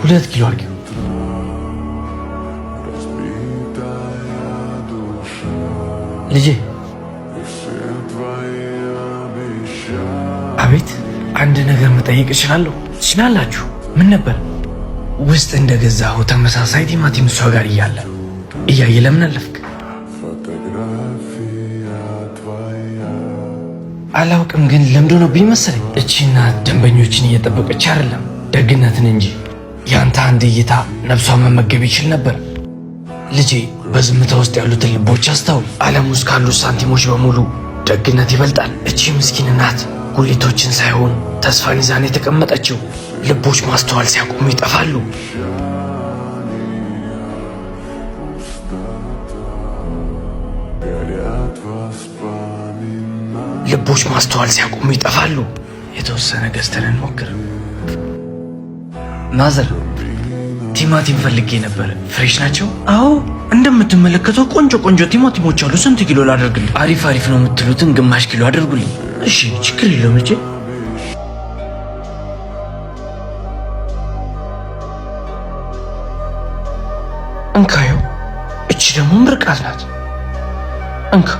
2 ኪሎ አድርጊው። ልጄ አቤት። አንድ ነገር መጠየቅ እችላለሁ? ትችላላችሁ። ምን ነበር? ውስጥ እንደገዛሁ ተመሳሳይ ቲማቲም እሷ ጋር እያየ ለምን አለፍክ? አላውቅም፣ ግን ለምዶ ነው ቢመሰለኝ። እቺና ደንበኞችን እየጠበቀች አይደለም፣ ደግነትን እንጂ። ያንተ አንድ እይታ ነፍሷን መመገብ ይችል ነበር። ልጄ በዝምታ ውስጥ ያሉትን ልቦች አስተውል። ዓለም ውስጥ ካሉት ሳንቲሞች በሙሉ ደግነት ይበልጣል። እቺ ምስኪን እናት ጉሊቶችን ሳይሆን ተስፋን ይዛን የተቀመጠችው። ልቦች ማስተዋል ሲያቆሙ ይጠፋሉ። ልቦች ማስተዋል ሲያቆሙ ይጠፋሉ። የተወሰነ ገዝተን እንሞክር። ማዘር ቲማቲም ፈልጌ ነበር። ፍሬሽ ናቸው? አዎ፣ እንደምትመለከተው ቆንጆ ቆንጆ ቲማቲሞች አሉ። ስንት ኪሎ ላደርግልኝ? አሪፍ አሪፍ ነው የምትሉትን ግማሽ ኪሎ አድርጉልኝ። እሺ፣ ችግር የለውም ልጄ። እንካዩ። እቺ ደግሞ ምርቃት ናት። እንካ